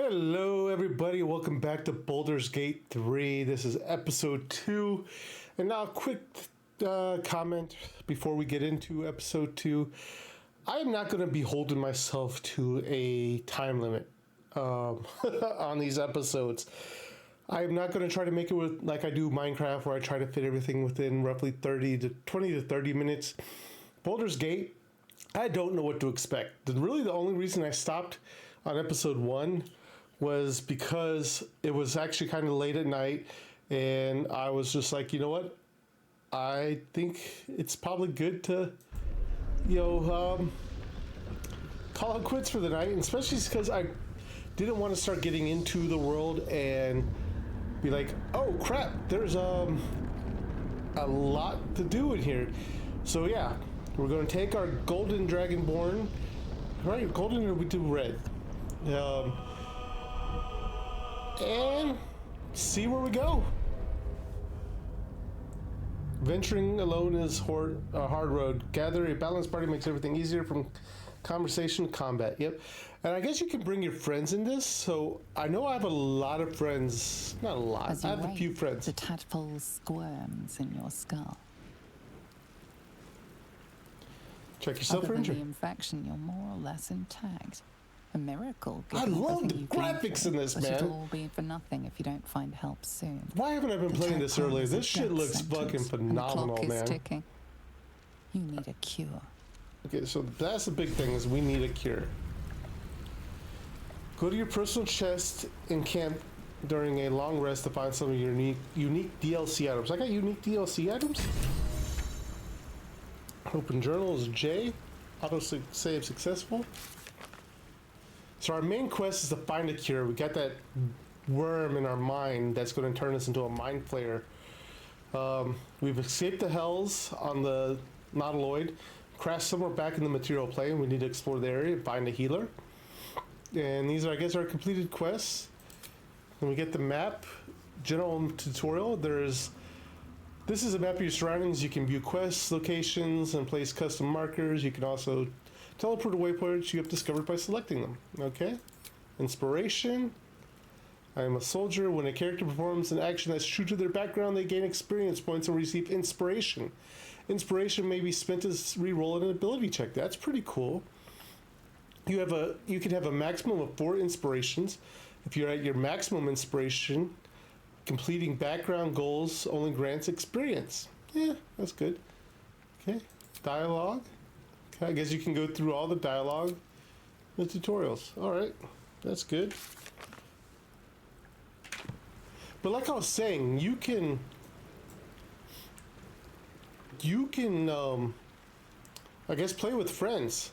Hello, everybody. Welcome back to Baldur's Gate 3. This is episode 2. And now, a quick comment before we get into episode 2. I am not going to be holding myself to a time limit on these episodes. I am not going to try to make it with like I do Minecraft, where I try to fit everything within roughly 20 to 30 minutes. Baldur's Gate, I don't know what to expect. Really, the only reason I stopped on episode 1 was because it was actually kind of late at night, and I was just like, you know what? I think it's probably good to, call it quits for the night, and especially because I didn't want to start getting into the world and be like, oh crap, there's a lot to do in here. So yeah, we're going to take our golden dragonborn, right? Golden, or we do red, and see where we go. Venturing alone is a hard road. Gather a balanced party makes everything easier, from conversation to combat. Yep. And I guess you can bring your friends in this. So I know I have a lot of friends. Not a lot. I have a few friends. The tadpole squirms in your skull. Check yourself for injury. Other than the infection, you're more or less intact. A miracle. I love the graphics in this, man. It'll all be for nothing if you don't find help soon. Why haven't I been playing this earlier? This shit looks fucking phenomenal, and the clock is man. ticking. You need a cure. Okay, so that's the big thing, is we need a cure. Go to your personal chest in camp during a long rest to find some of your unique DLC items. I got unique DLC items. Open journal is J. Auto save successful. So our main quest is to find a cure. We got that worm in our mind that's going to turn us into a mind flayer. We've escaped the hells on the Nautiloid, crashed somewhere back in the material plane. We need to explore the area and find a healer. And these are, I guess, our completed quests. When we get the map, general tutorial, this is a map of your surroundings. You can view quests, locations, and place custom markers. You can also teleport to waypoints you have discovered by selecting them. Okay. Inspiration. I am a soldier. When a character performs an action that's true to their background, they gain experience points and receive inspiration. Inspiration may be spent to re-roll an ability check. That's pretty cool. You can have a maximum of 4 inspirations. If you're at your maximum inspiration, completing background goals only grants experience. Yeah, that's good. Okay. Dialogue. Okay, I guess you can go through all the dialogue, the tutorials. All right, that's good. But like I was saying, you can I guess play with friends.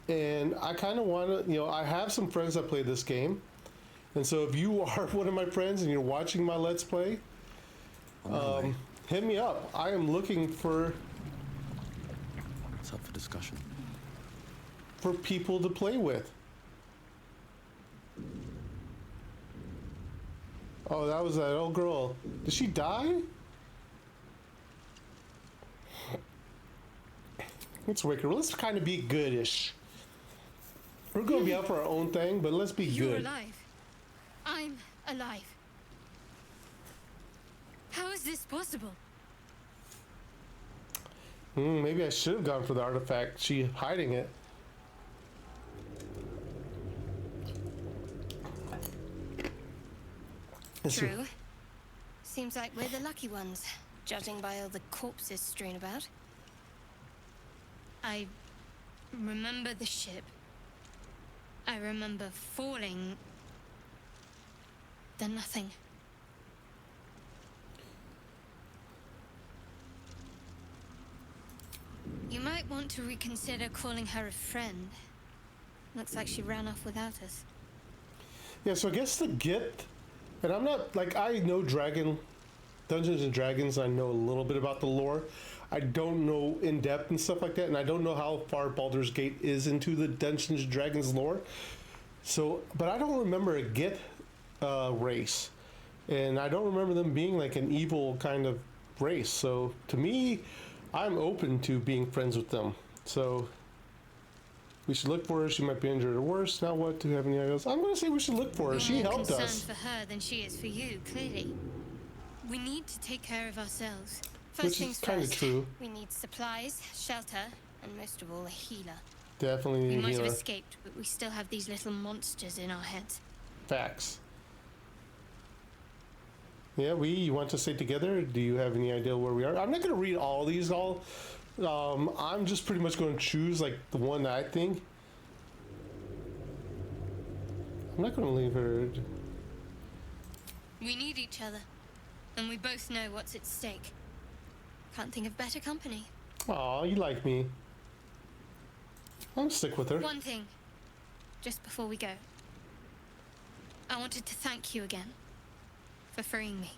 And I kind of want to, I have some friends that play this game. And so if you are one of my friends and you're watching my Let's Play, hit me up. I am looking for up for discussion. For people to play with. Oh, that was that old girl. Did she die? Let's wake her. Let's kind of be goodish. We're going to be out for our own thing, but let's be good. You're alive. I'm alive. How is this possible? Maybe I should have gone for the artifact. She hiding it. True. Seems like we're the lucky ones, judging by all the corpses strewn about. I remember the ship. I remember falling. Then nothing. You might want to reconsider calling her a friend. Looks like she ran off without us. Yeah, so I guess the gift, and I'm not, like, I know Dungeons and Dragons, I know a little bit about the lore. I don't know in depth and stuff like that, and I don't know how far Baldur's Gate is into the Dungeons and Dragons lore. So, but I don't remember a Gith race, and I don't remember them being like an evil kind of race. So to me, I'm open to being friends with them. So We should look for her. She might be injured or worse. Now what? Do we have any ideas? I'm going to say we should look for her. You're She more helped concerned us. for her than she is for you, clearly. We need to take care of ourselves. First Which is things kind of first. true. We need supplies, shelter, and most of all, a healer. Definitely We need a might have healer. escaped, but we still have these little monsters in our heads. Facts. Yeah, you want to stay together? Do you have any idea where we are? I'm not going to read all these I'm just pretty much going to choose like the one that I think. I'm not going to leave her. We need each other, and we both know what's at stake. Can't think of better company. Aw, you like me. I'll stick with her. One thing, just before we go. I wanted to thank you again for freeing me.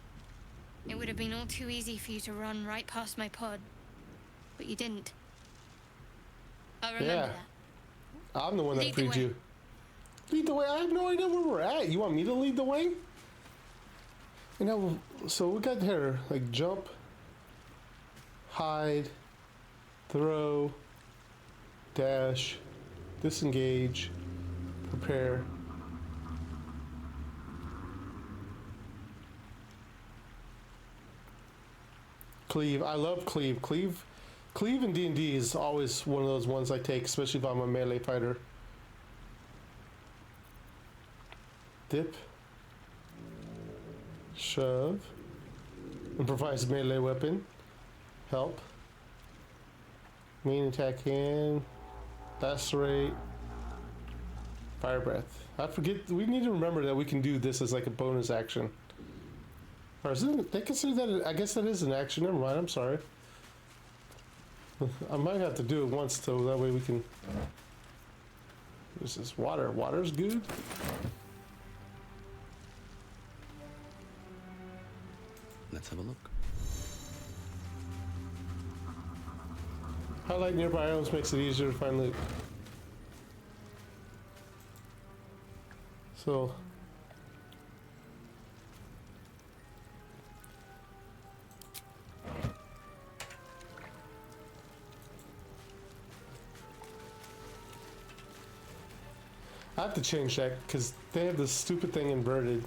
It would have been all too easy for you to run right past my pod, but you didn't. I'll remember Yeah. that. I'm the one that Lead the freed way. you. Lead the way? I have no idea where we're at. You want me to lead the way? You know, so we got here, like jump, hide, throw, dash, disengage, prepare. Cleave. I love cleave. Cleave in D&D is always one of those ones I take, especially if I'm a melee fighter. Dip. Shove. Improvise melee weapon. Help. Main attack hand. Lacerate. Fire breath. I forget. We need to remember that we can do this as like a bonus action. Or is it, they consider that? I guess that is an action. Never mind. I'm sorry. I might have to do it once though. That way we can. This is water. Water's good. Let's have a look. Highlight nearby items makes it easier to find loot. So. I have to change that because they have this stupid thing inverted.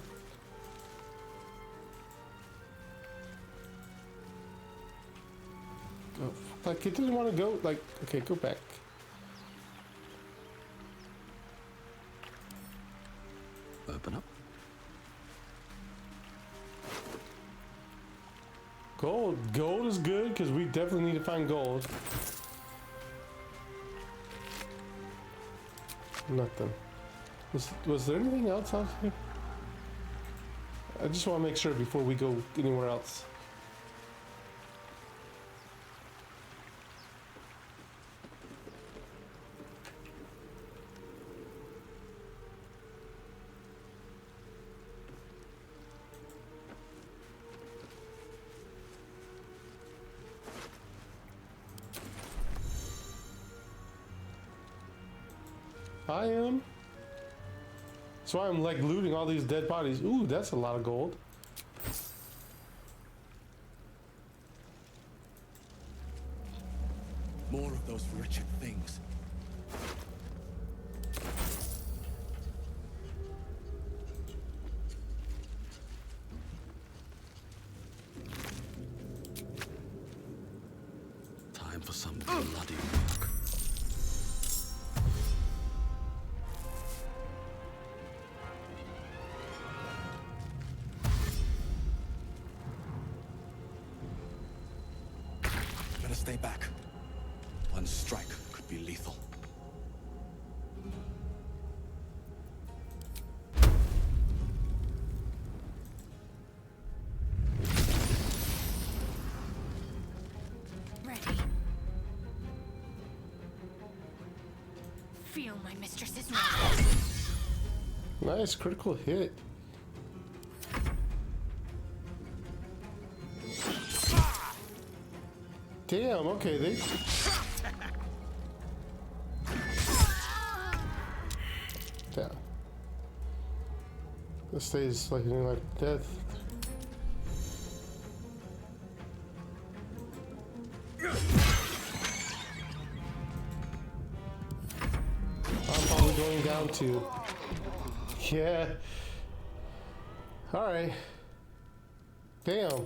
Oh, like it didn't want to go. Like, okay, go back. Open up. Gold. Gold is good because we definitely need to find gold. Nothing. Was there anything else out here? I just want to make sure before we go anywhere else. I am. So I'm like looting all these dead bodies. Ooh, that's a lot of gold. More of those wretched things. Time for some bloody work. Better stay back. One strike could be lethal. Ready. Feel my mistress's wrath. Nice critical hit. Damn, okay, they... Damn. This stays like near like death. down to. Yeah. Alright. Damn.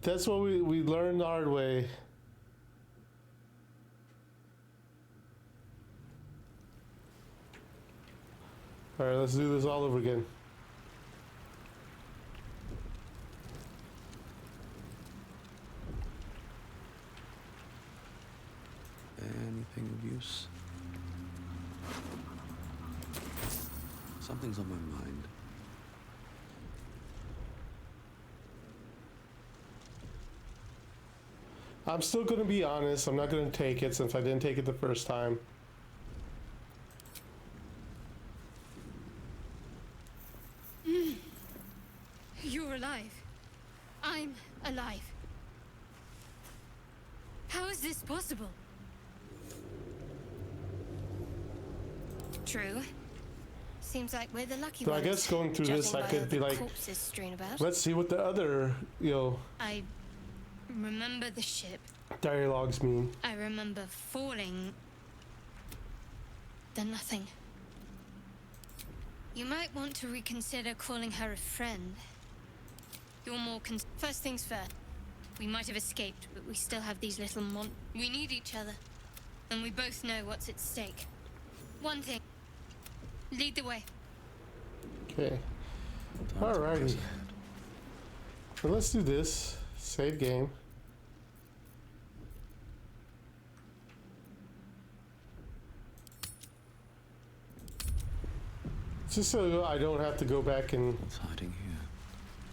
That's what we learned the hard way. Alright, let's do this all over again. Anything of use? Something's on my mind. I'm still gonna be honest, I'm not gonna take it since I didn't take it the first time. You're alive. I'm alive. How is this possible? True. Seems like we're the lucky So I ones. guess going through this, judging I by could all be the like, corpses strewn about. let's see what the other, I remember the ship. dialogues mean. I remember falling. Then nothing. You might want to reconsider calling her a friend. You're more first things first. We might have escaped, but we still have these little we need each other. And we both know what's at stake. One thing. Lead the way. Okay. Alrighty. So let's do this. Save game. Just so I don't have to go back and What's hiding here?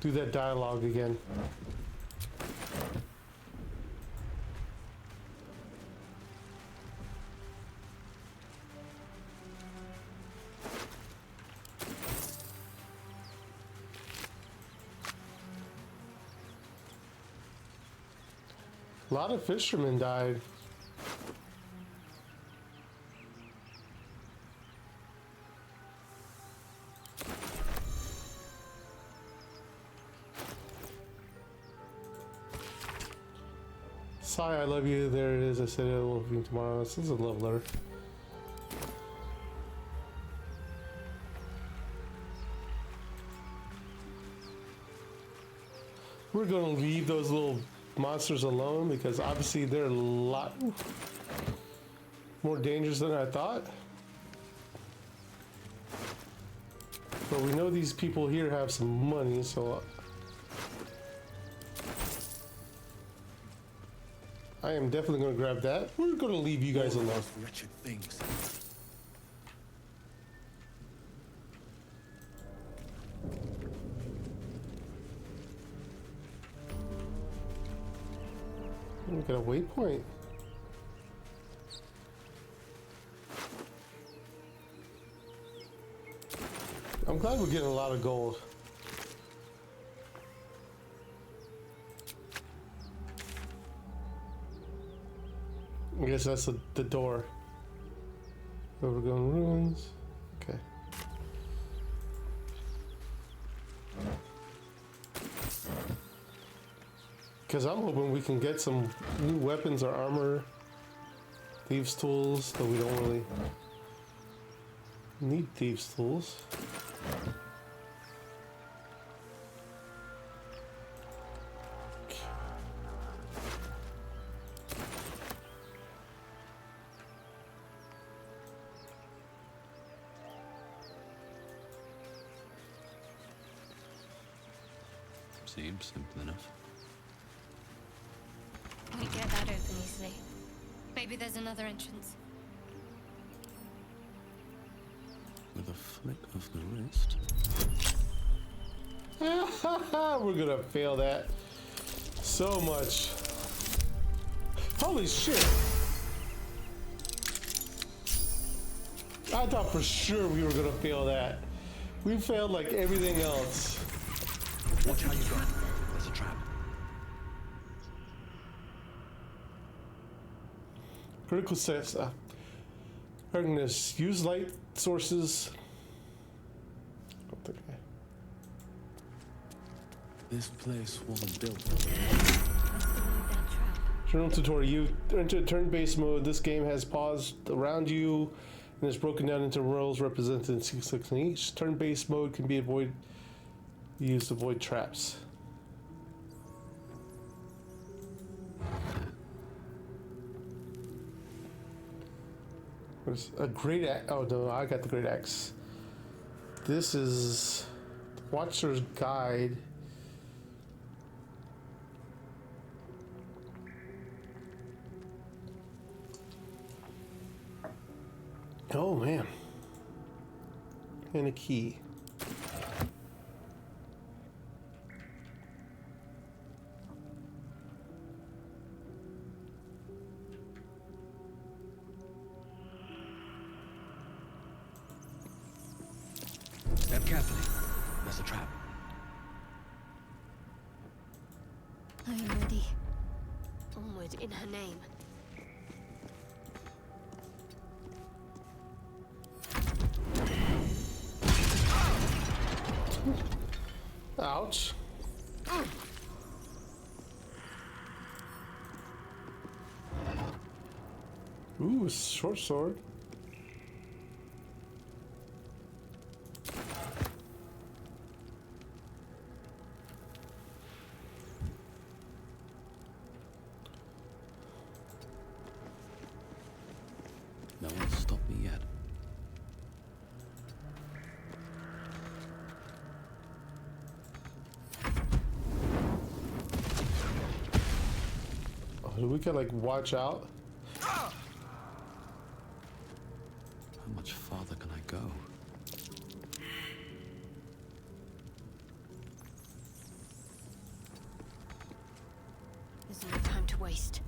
do that dialogue again. A lot of fishermen died. Sigh, I love you. There it is. I said I will love you tomorrow. This is a love letter. We're gonna leave those little monsters alone because obviously they're a lot more dangerous than I thought. But we know these people here have some money, so I am definitely going to grab that. We're going to leave you guys alone. Those wretched things. We got a waypoint. I'm glad we're getting a lot of gold. I guess that's the door. Overgrown ruins. Okay. Because I'm hoping we can get some new weapons or armor, thieves' tools, though we don't really need thieves' tools. Seems simple enough. We get that open easily. Maybe there's another entrance. With a flick of the wrist. We're gonna fail that so much. Holy shit! I thought for sure we were gonna fail that. We failed like everything else. Watch how you go. There's a trap. Critical steps. Darkness. Use light sources. I don't think I... This place wasn't built. What's the one with that trap? Journal tutorial. You enter turn-based mode. This game has paused around you and is broken down into roles represented in 6 in each. Turn-based mode can be used to avoid traps. What's a great axe? Oh no, I got the great axe. This is Watcher's Guide. Oh man. And a key. Step carefully. There's a trap. I am ready. Onward in her name. Ouch. Ooh, short sword. No one's stopped me yet. Oh, we can like watch out. How much farther can I go? There's no time to waste.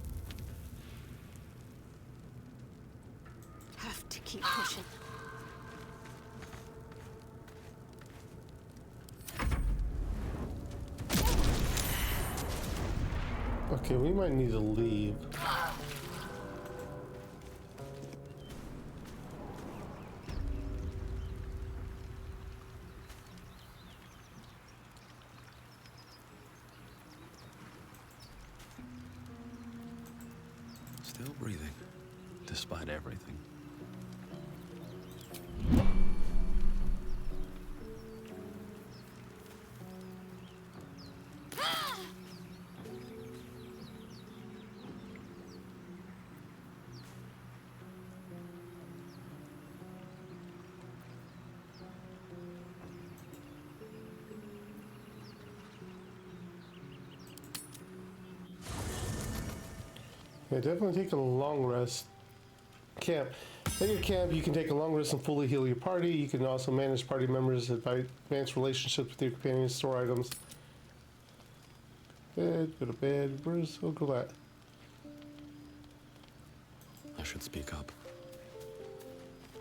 Have to keep pushing. Okay, we might need to leave. Still breathing, despite everything. Yeah, definitely take a long rest. Camp. At your camp, you can take a long rest and fully heal your party. You can also manage party members, advance relationships with your companions, store items. Bed, go to bed. Where's Uncle at? I should speak up.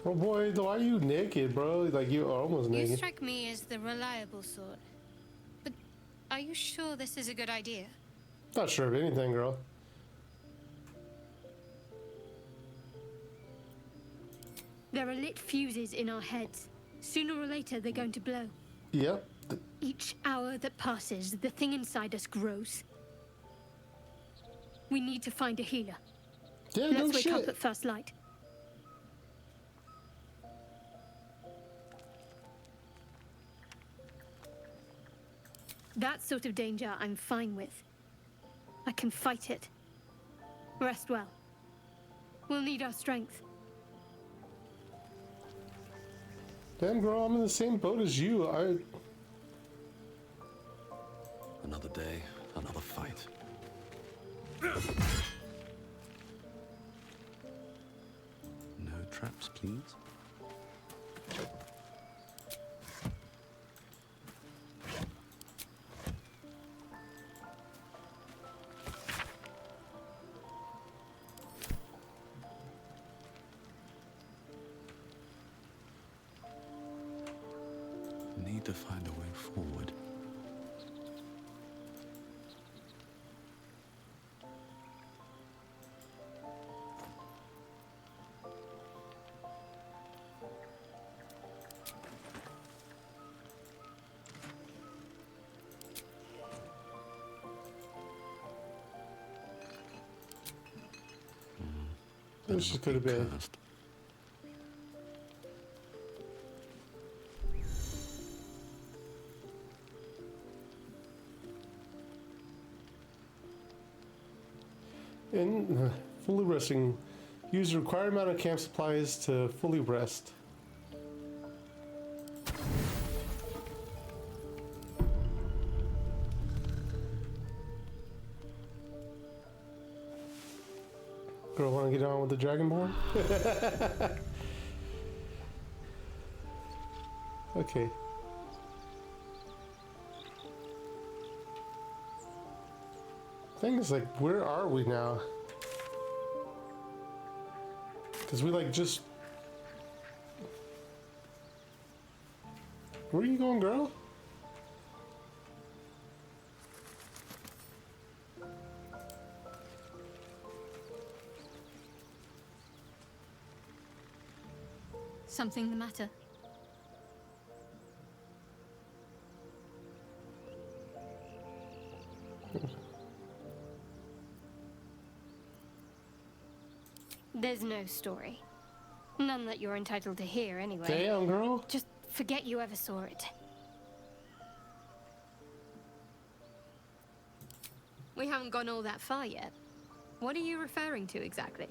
Oh boy, why are you naked, bro? Like you are almost You naked. strike me as the reliable sort. But are you sure this is a good idea? Not sure of anything, girl. There are lit fuses in our heads. Sooner or later, they're going to blow. Yep. Each hour that passes, the thing inside us grows. We need to find a healer. Yeah, no Let's wake up shit. at first light. That sort of danger I'm fine with. I can fight it. Rest well. We'll need our strength. Damn, girl, I'm in the same boat as you. Another day, another fight. No traps, please. Need to find a way forward. This just could have been. Cursed. In fully resting, use the required amount of camp supplies to fully rest. Girl, want to get on with the Dragonborn? Okay. Thing is, like, where are we now? Because we, like, just... Where are you going, girl? Something the matter? There's no story. None that you're entitled to hear, anyway. Damn, girl. Just forget you ever saw it. We haven't gone all that far yet. What are you referring to exactly?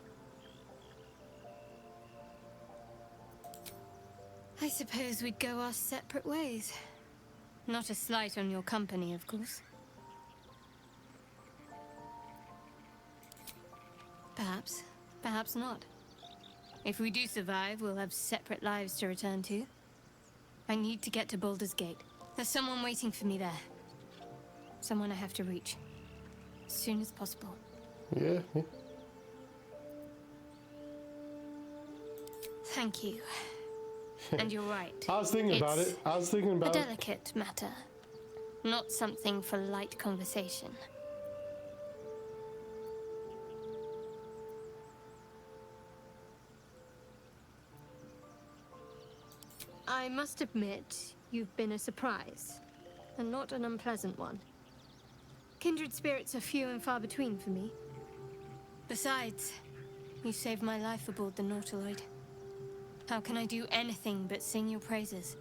I suppose we'd go our separate ways. Not a slight on your company, of course. Perhaps. Perhaps not. If we do survive, we'll have separate lives to return to. I need to get to Baldur's Gate. There's someone waiting for me there. Someone I have to reach. As soon as possible. Yeah. Thank you. And you're right. I was thinking about it. I was thinking A about it. delicate matter. Not something for light conversation. I must admit, you've been a surprise. And not an unpleasant one. Kindred spirits are few and far between for me. Besides, you saved my life aboard the Nautiloid. How can I do anything but sing your praises?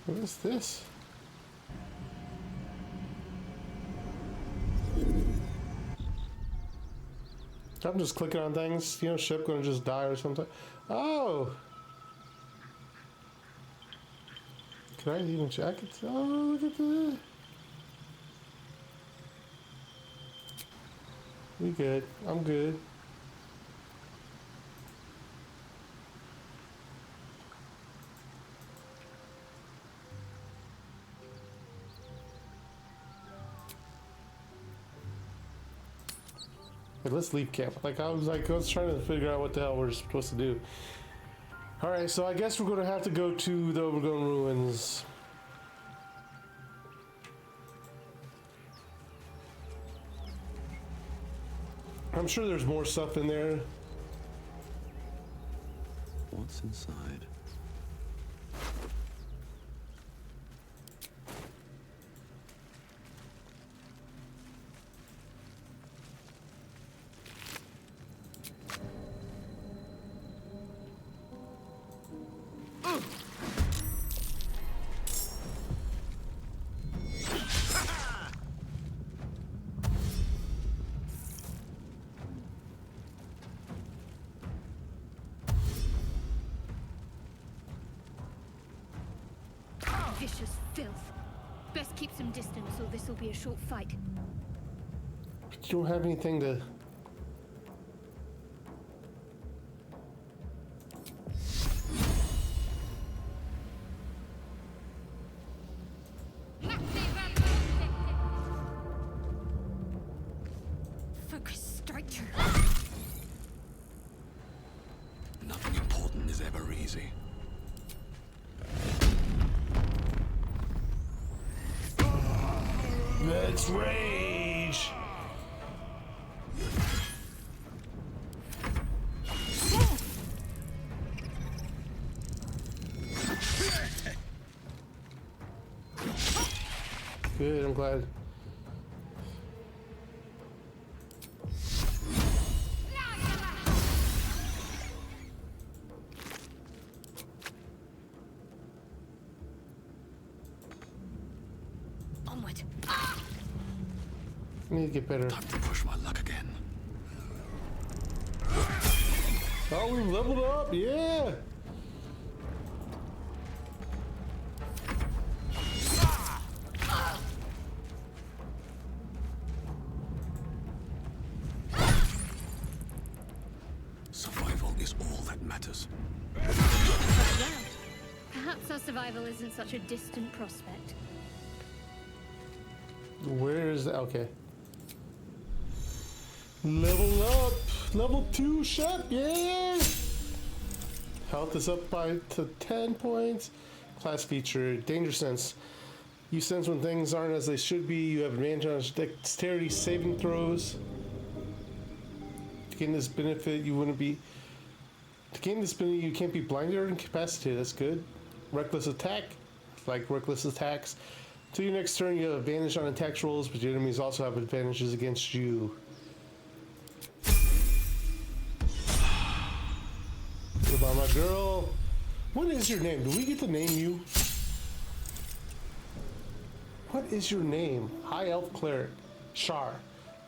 What is this? I'm just clicking on things. You know, Shep gonna just die or something. Oh! Can I even check it? Oh, look at that. We good. I'm good. Hey, let's leave camp. I was trying to figure out what the hell we're supposed to do. Alright, so I guess we're gonna have to go to the Overgrown Ruins. I'm sure there's more stuff in there. What's inside? Vicious filth. Best keep some distance or this will be a short fight. But you don't have anything to... Let's rage! Good, I'm glad. Onward. I need to get better. Time to push my luck again. Oh, we've leveled up, yeah! Survival is all that matters. Well, perhaps our survival isn't such a distant prospect. Where is that? Okay. Level up! Level 2 Shep, yeah! Health is up to 10 points. Class feature, danger sense. You sense when things aren't as they should be. You have advantage on dexterity saving throws. To gain this benefit, you can't be blinded or incapacitated. That's good. Reckless attack, like reckless attacks. Till your next turn, you have advantage on attack rolls, but your enemies also have advantages against you. What about my girl? What is your name? Do we get to name you? What is your name? High Elf Cleric. Shar.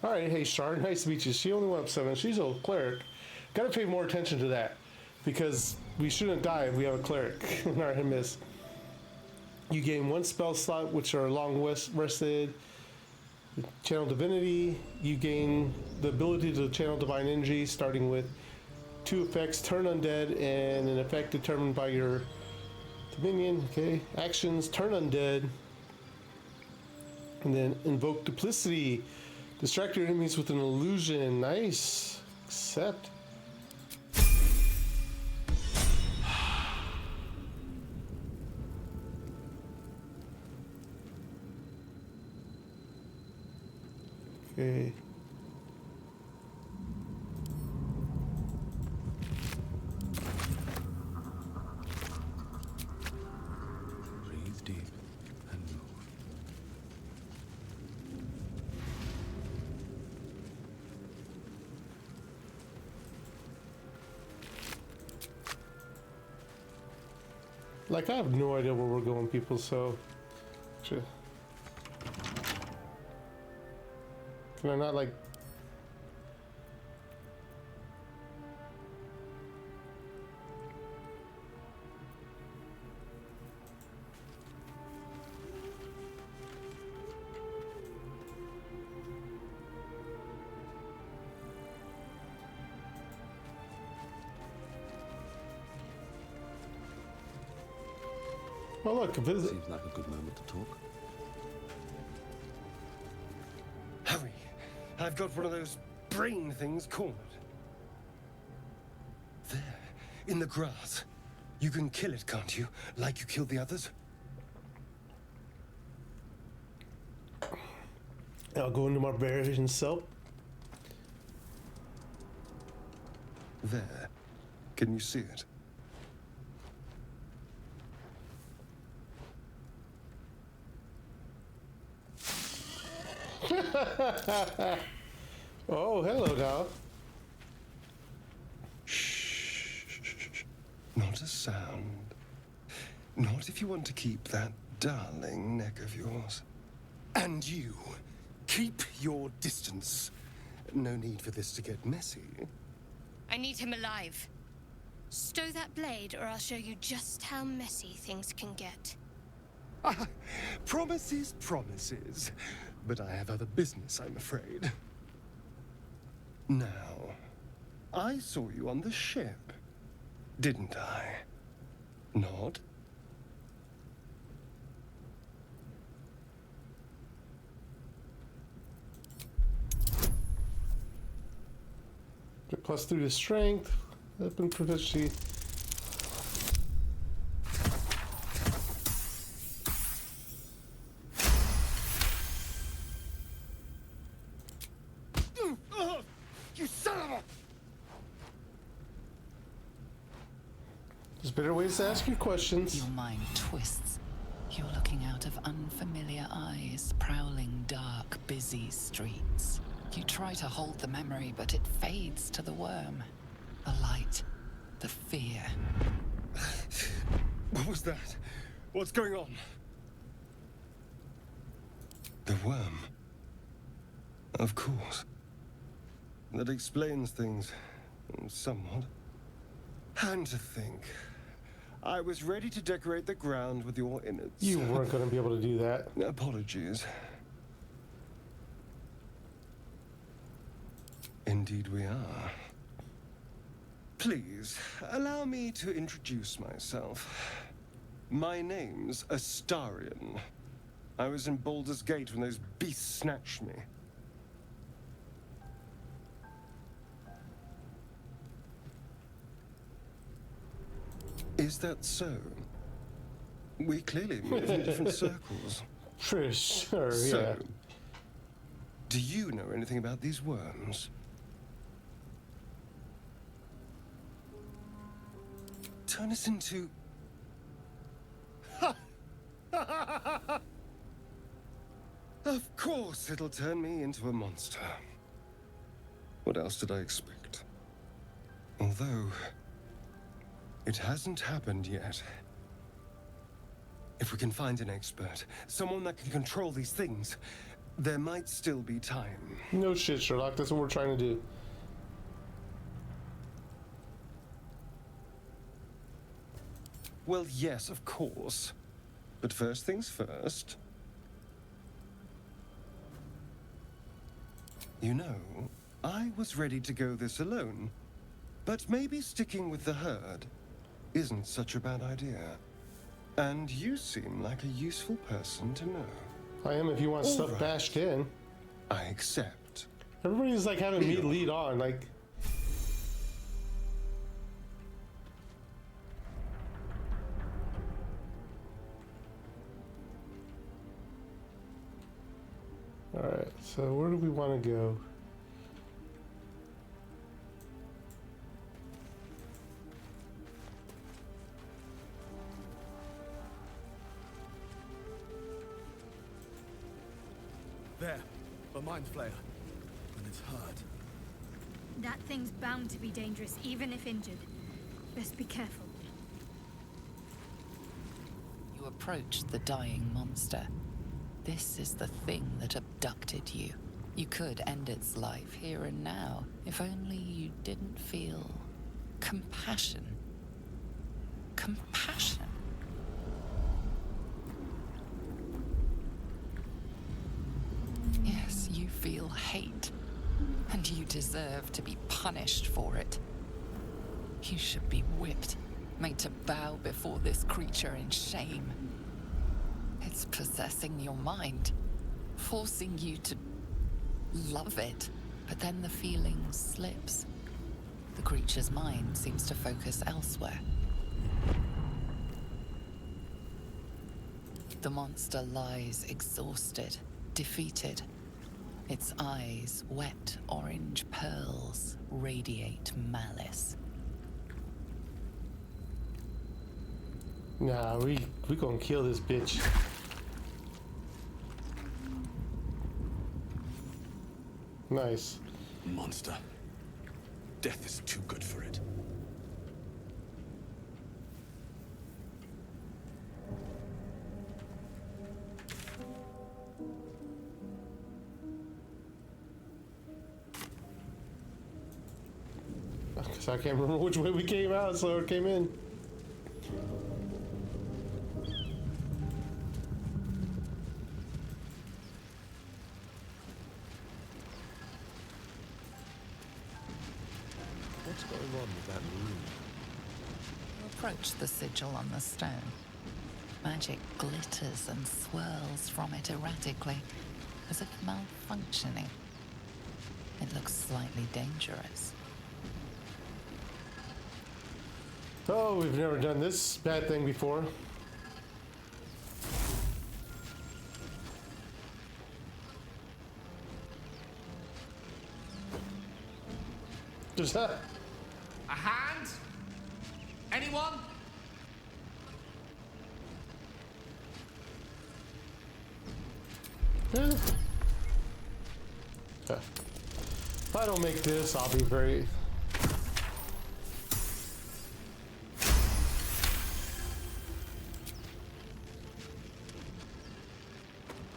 Alright, hey Shar, nice to meet you. She only went up 7. She's a cleric. Gotta pay more attention to that. Because we shouldn't die if we have a cleric in our miss. You gain 1 spell slot, which are long rested. Channel Divinity. You gain the ability to channel Divine Energy, starting with 2 effects: Turn Undead, and an effect determined by your Dominion. Okay. Actions: Turn Undead, and then Invoke Duplicity. Distract your enemies with an illusion. Nice. Accept. Okay. Breathe deep and move. Like, I have no idea where we're going, people, so... Can I not, like... Oh, look, visit. Seems like a good moment to talk. Hurry! I've got one of those brain things cornered. There, in the grass. You can kill it, can't you? Like you killed the others? I'll go into my barbarian self. There. Can you see it? Oh, hello, Darth. Shh. Not a sound. Not if you want to keep that darling neck of yours. And you, keep your distance. No need for this to get messy. I need him alive. Stow that blade, or I'll show you just how messy things can get. Promises, promises. But I have other business, I'm afraid. Now, I saw you on the ship, didn't I? Not? Get +3 to strength. Weapon proficiency. There's better ways to ask your questions. Your mind twists. You're looking out of unfamiliar eyes, prowling dark, busy streets. You try to hold the memory, but it fades to the worm. The light, the fear. What was that? What's going on? The worm. Of course. That explains things somewhat. And to think, I was ready to decorate the ground with your innards. You weren't going to be able to do that. Apologies. Indeed we are. Please, allow me to introduce myself. My name's Astarion. I was in Baldur's Gate when those beasts snatched me. Is that so? We clearly move in different circles. For sure, So, yeah. do you know anything about these worms? Turn us into... Of course it'll turn me into a monster. What else did I expect? Although... it hasn't happened yet. If we can find an expert, someone that can control these things, there might still be time. No shit, Sherlock. That's what we're trying to do. Well, yes, of course. But first things first. You know, I was ready to go this alone. But maybe sticking with the herd isn't such a bad idea. And you seem like a useful person to know. I am if you want stuff right. bashed in. I accept. Everybody's like having me lead on, like... Alright, so where do we want to go? There, a mind flayer. And it's hurt. That thing's bound to be dangerous, even if injured. Best be careful. You approach the dying monster. This is the thing that abducted you. You could end its life here and now, if only you didn't feel compassion. Compassion. Yes, you feel hate, and you deserve to be punished for it. You should be whipped, made to bow before this creature in shame. It's possessing your mind, forcing you to love it, but then the feeling slips. The creature's mind seems to focus elsewhere. The monster lies exhausted, defeated. Its eyes, wet orange pearls, radiate malice. Nah, we gonna kill this bitch. Nice. Monster. Death is too good for it. Because I can't remember which way we came out, so it came in. What's going on with that room? You approach the sigil on the stone. Magic glitters and swirls from it erratically, as if malfunctioning. It looks slightly dangerous. Oh, we've never done this bad thing before. Just that. A hand? Anyone? Yeah. Okay. If I don't make this, I'll be very...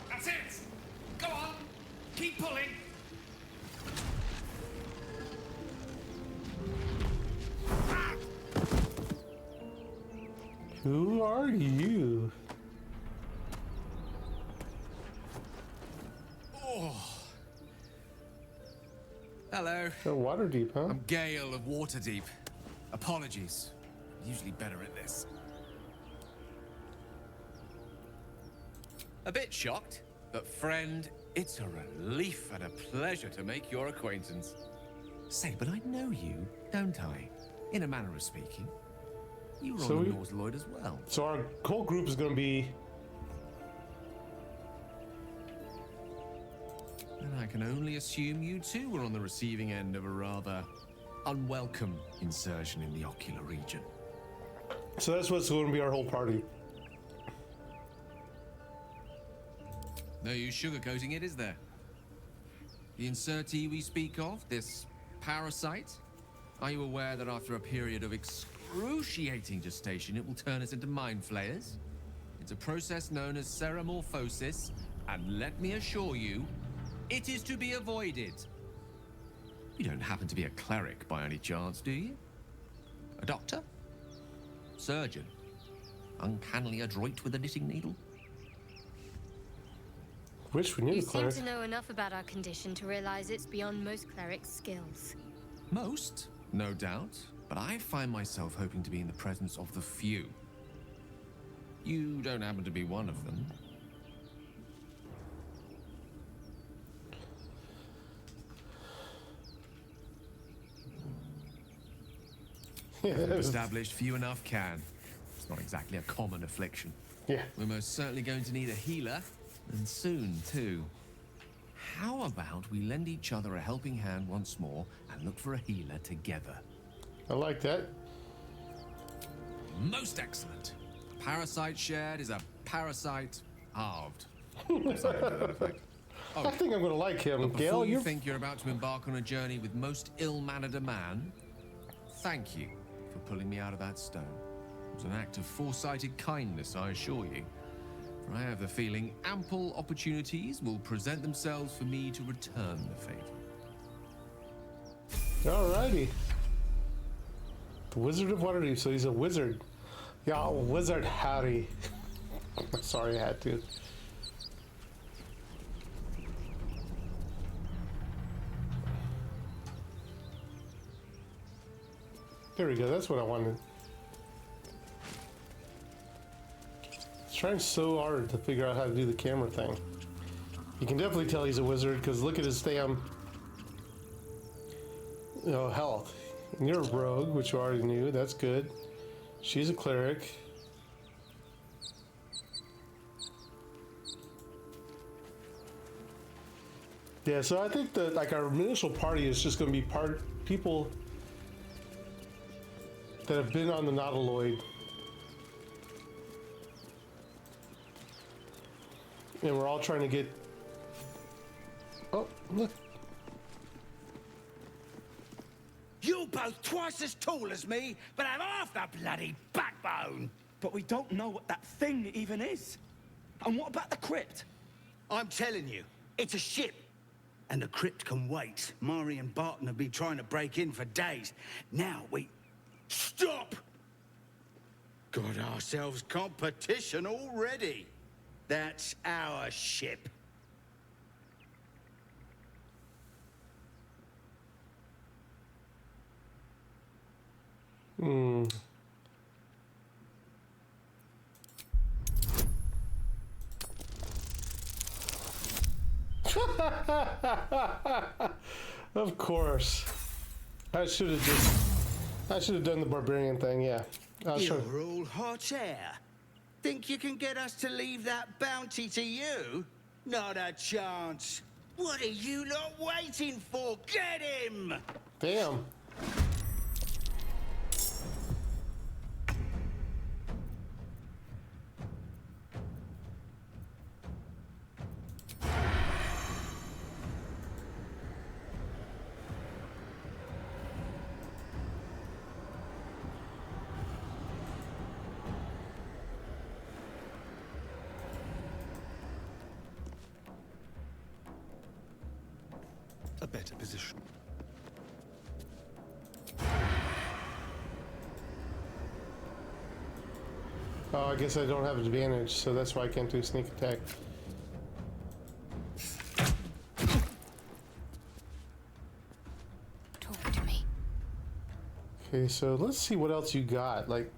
That's it! Go on! Keep pulling! Who are you? Hello. Oh, Waterdeep, huh? I'm Gale of Waterdeep. Apologies. Usually better at this. A bit shocked, but friend, it's a relief and a pleasure to make your acquaintance. Say, but I know you, don't I? In a manner of speaking. You were So on the we- Norse Lloyd as well. So our whole group is going to be... And I can only assume you too were on the receiving end of a rather unwelcome insertion in the ocular region. So that's what's going to be our whole party. No use sugarcoating it, is there? The insertee we speak of, this parasite, are you aware that after a period of excruciating gestation, it will turn us into mind flayers? It's a process known as seromorphosis, and let me assure you, it is to be avoided. You don't happen to be a cleric by any chance, do you? A doctor? Surgeon? Uncannily adroit with a knitting needle? Wish we knew You the seem cleric. to know enough about our condition to realize it's beyond most clerics' skills. Most, no doubt, but I find myself hoping to be in the presence of the few. You don't happen to be one of them. Yeah, As we've established, few enough can. It's not exactly a common affliction. yeah. We're most certainly going to need a healer, and soon, too. How about we lend each other a helping hand once more and look for a healer together? I like that. Most excellent. Parasite shared is a parasite halved. Something to that effect. I think I'm going to like him. But Gale, before you you're... think you're about to embark on a journey with most ill-mannered a man, thank you for pulling me out of that stone. It was an act of foresighted kindness, I assure you. For I have the feeling ample opportunities will present themselves for me to return the favor. Alrighty. The Wizard of Waterdeep, so he's a wizard. Yeah, wizard howdy. Sorry, I had to. There we go, that's what I wanted. Trying so hard to figure out how to do the camera thing. You can definitely tell he's a wizard because look at his damn, health. And you're a rogue, which you already knew. That's good. She's a cleric. Yeah, so I think that like our initial party is just going to be people that have been on the Nautiloid. And we're all trying to get... Oh, look. You're both twice as tall as me, but have half the bloody backbone. But we don't know what that thing even is. And what about the crypt? I'm telling you, it's a ship. And the crypt can wait. Mari and Barton have been trying to break in for days. Now we... Stop! Got ourselves competition already. That's our ship. Of course. I should have done the barbarian thing, yeah. I was trying... You're all hot air. Think you can get us to leave that bounty to you? Not a chance. What are you lot waiting for? Get him! Damn. better position. Oh, I guess I don't have advantage, so that's why I can't do sneak attack. Talk to me. Okay, so let's see what else you got. Like,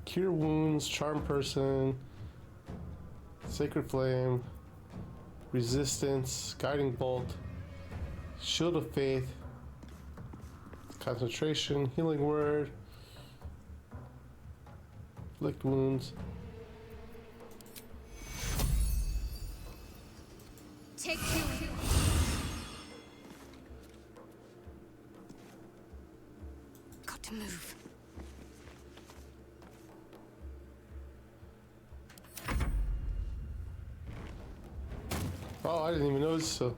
cure wounds, charm person, sacred flame, resistance, guiding bolt, shield of faith, concentration, healing word, inflict wounds. Take two. Got to move. Oh, I didn't even notice. So,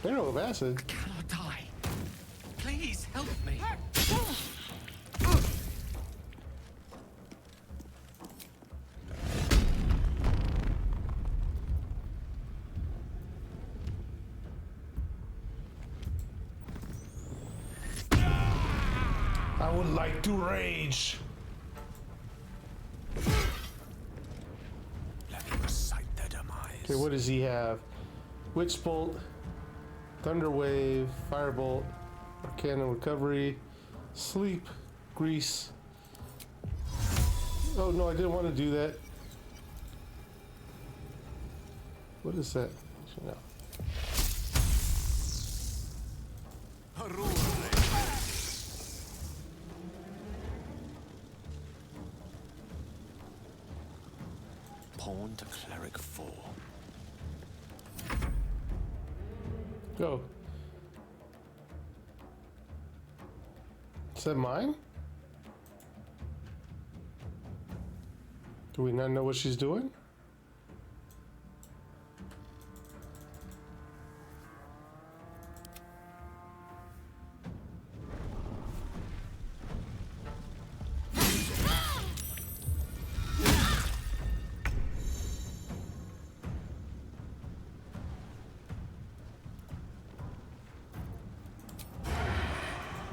arrow of acid. Cannot die. Please help me. I would like to rage. Let me recite their demise. Okay, what does he have? Witch bolt, thunder wave, firebolt, arcana recovery, sleep, grease. Oh no, I didn't want to do that. What is that? No. Pawn to cleric 4. Go. Is that mine? Do we not know what she's doing?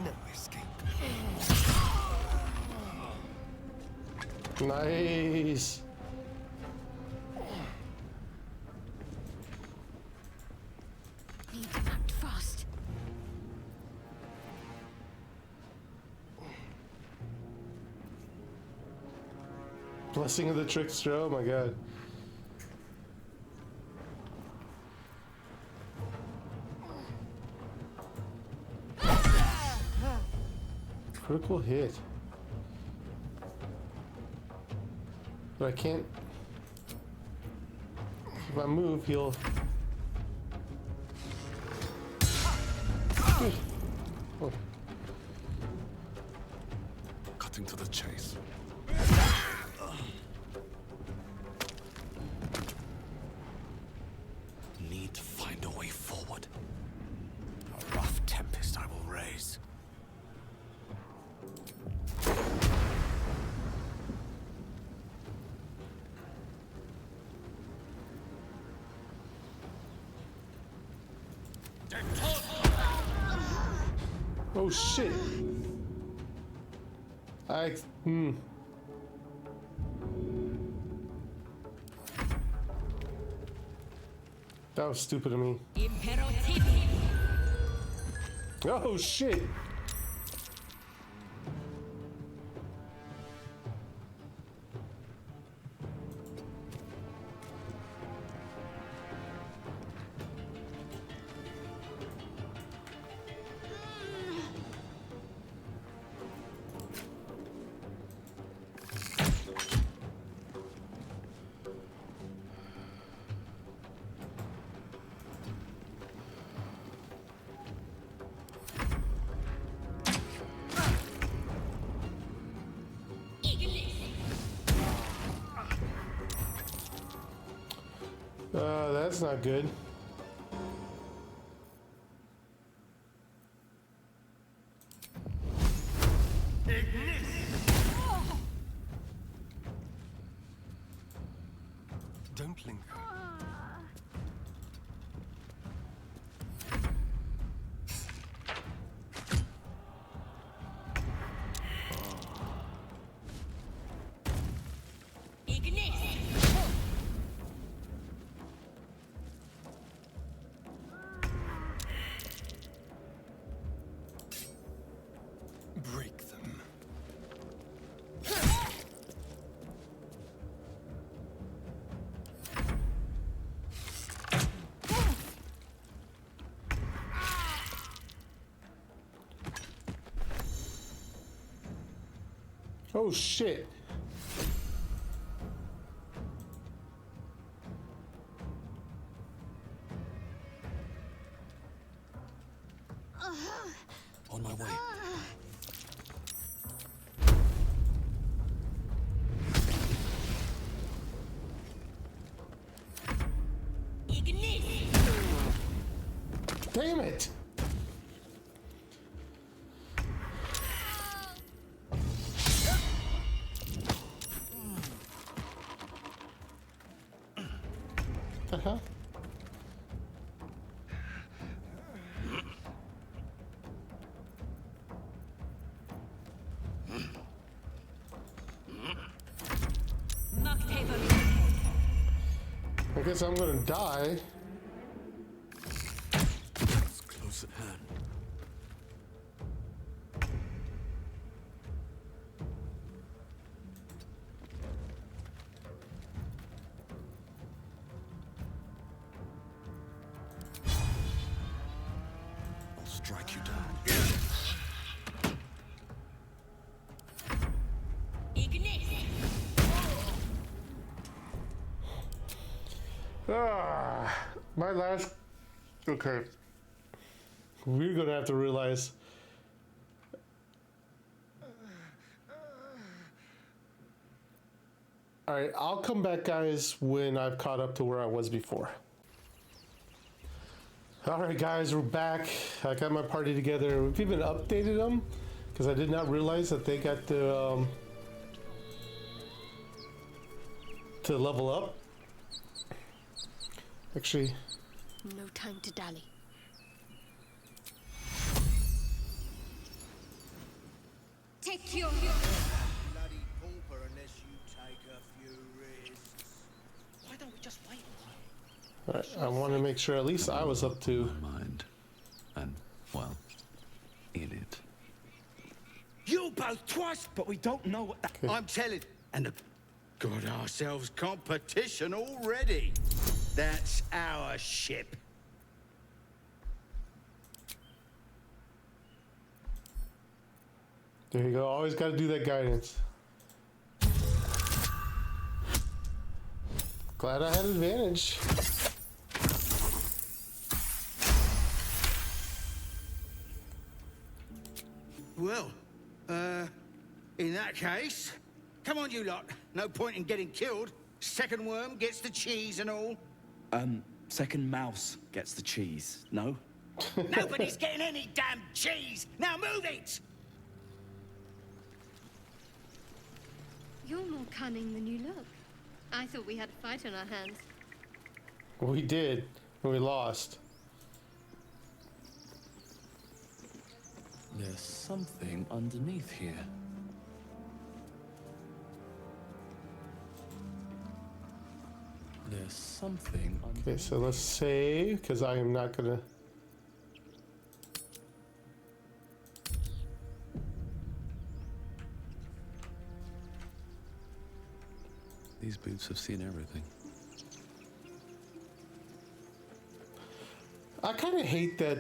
No escape. Nice. Need to act fast. Blessing of the trickster. Oh my god. Critical hit. But I can't. If I move, he'll. Oh. Cutting to the chase. Need to find a way forward. A rough tempest I will raise. Oh shit! That was stupid of me. Oh shit! That's not good. Don't linger. Oh shit. On my way. Damn it! Uh-huh. I guess I'm gonna die. It's close at hand. I'll strike you down. Ah, my last. Okay. We're gonna have to realize. Alright, I'll come back, guys, when I've caught up to where I was before. Alright, guys, we're back. I got my party together. We've even updated them because I did not realize that they got to level up. Actually, No time to dally. Take your... Bloody pauper unless you take a few risks. Why don't we just wait? alright, I want to make sure at least I was up to. My mind. And, well, in it. You both twice, But we don't know what that... I'm telling. And got ourselves competition already. That's our ship. There you go. Always got to do that guidance. Glad I had advantage. Well, in that case, come on, you lot. No point in getting killed. Second worm gets the cheese and all. Second mouse gets the cheese, no? Nobody's getting any damn cheese. Now move it! You're more cunning than you look. I thought we had a fight on our hands. We did. And we lost. There's something underneath here. There's something underneath. Okay, so let's save, because I am not gonna. These boots have seen everything. I kind of hate that.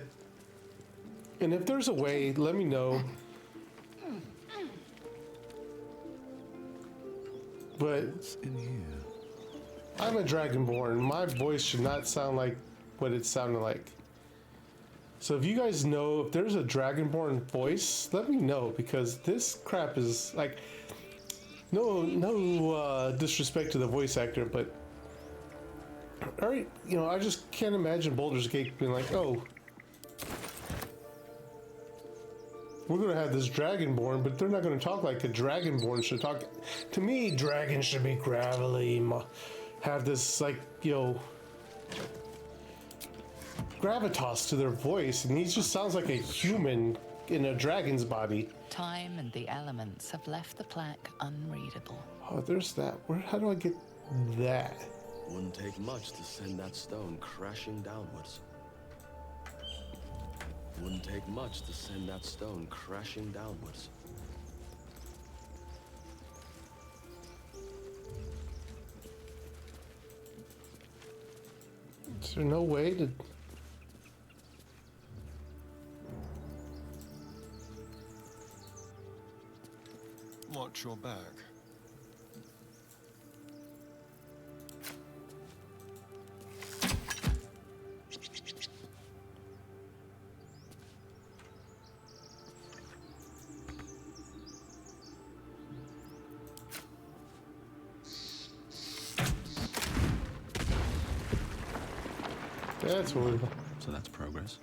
And if there's a way, let me know. But What's in here? I'm a Dragonborn. My voice should not sound like what it sounded like. So if you guys know if there's a Dragonborn voice, let me know, because this crap is like no disrespect to the voice actor, but all right, you know, I just can't imagine Baldur's Gate being like, oh, we're gonna have this Dragonborn, but they're not gonna talk like a Dragonborn should talk. To me, dragons should be gravelly, have this, like, you know, gravitas to their voice, and he just sounds like a human in a dragon's body. Time and the elements have left the plaque unreadable. Oh, there's that. Where? How do I get that? Wouldn't take much to send that stone crashing downwards. Wouldn't take much to send that stone crashing downwards. Is there no way to? Watch your back. That's what we... So that's progress.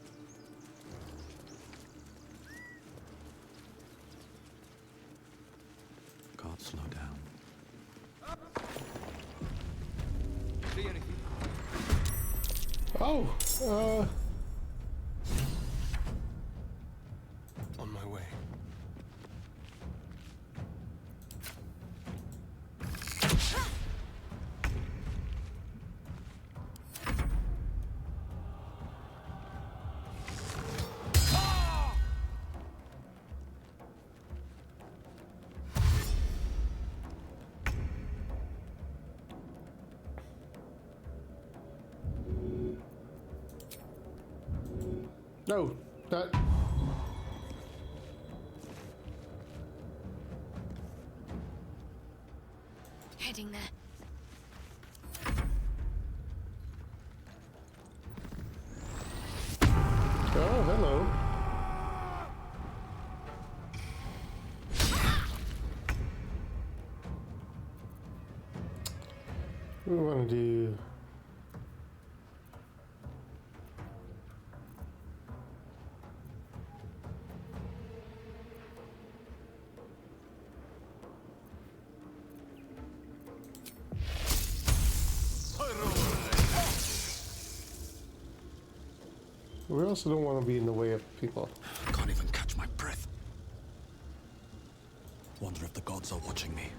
Can't slow down. See anything? Oh, On my way. no, that... Heading there. Oh, hello. What do we want to do? We also don't want to be in the way of people. Can't even catch my breath. Wonder if the gods are watching me.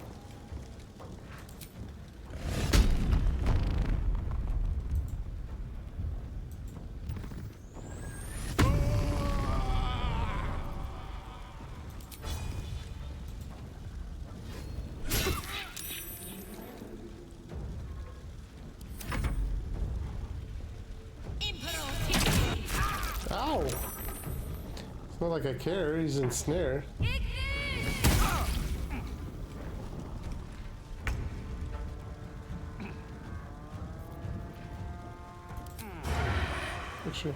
Ow! It's not like I care, he's ensnared. Actually.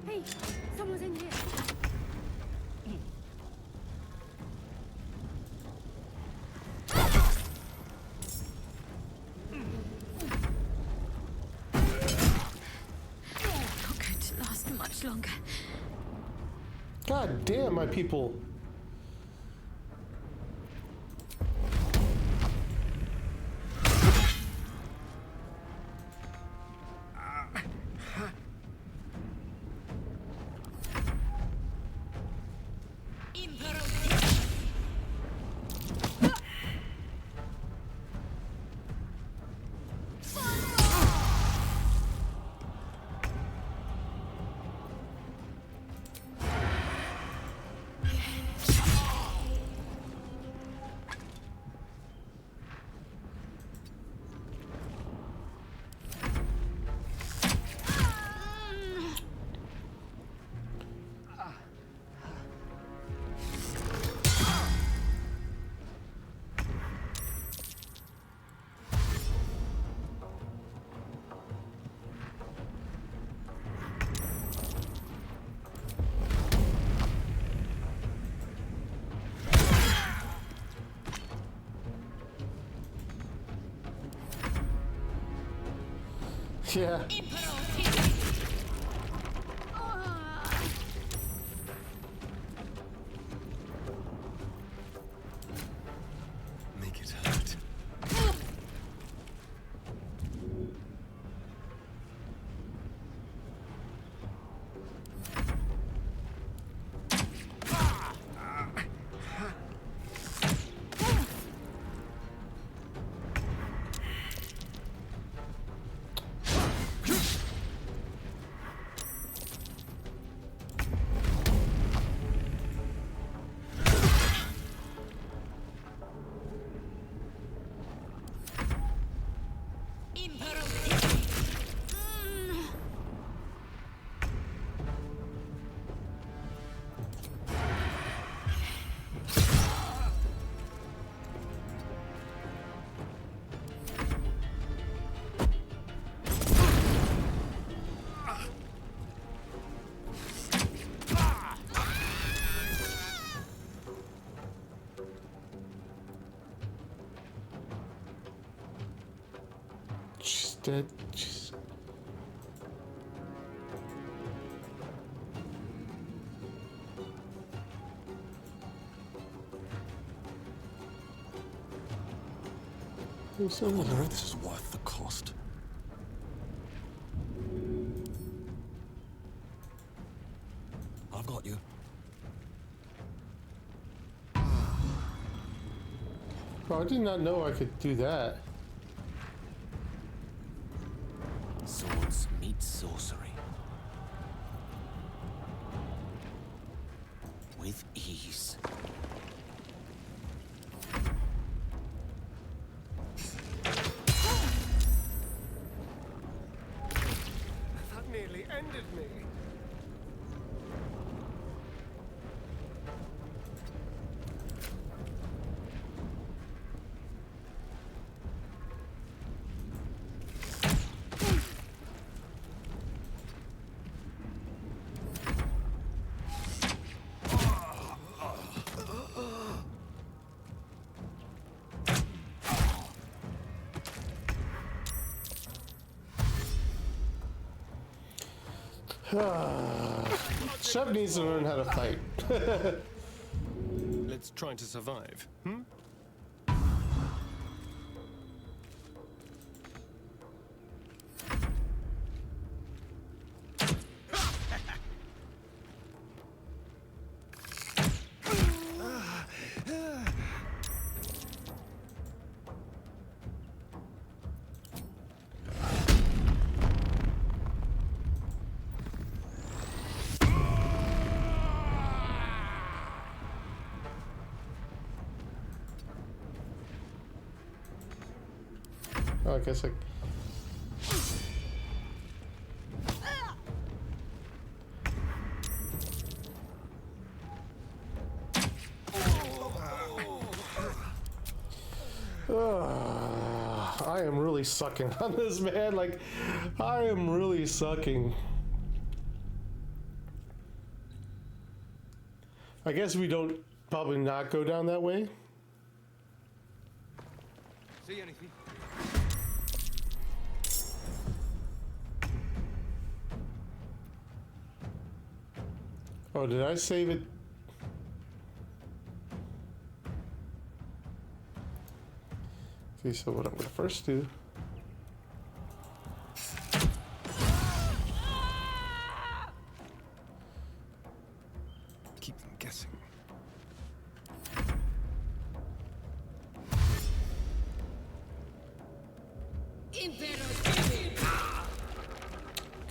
Hey, someone's in here. Not going to last much longer. God damn, my people. Yeah. Make it hurt. She's dead. She's... I wonder if this is worth the cost. I've got you. Oh, I did not know I could do that. Swords meet sorcery. With ease. That nearly ended me. Shep needs to learn how to fight. Let's try to survive, hmm? Oh, I guess I... I am really sucking on this, man. Like, I am really sucking. I guess we don't probably not go down that way. See anything? Oh, did I save it? Okay, so what I'm gonna first do. Keep them guessing.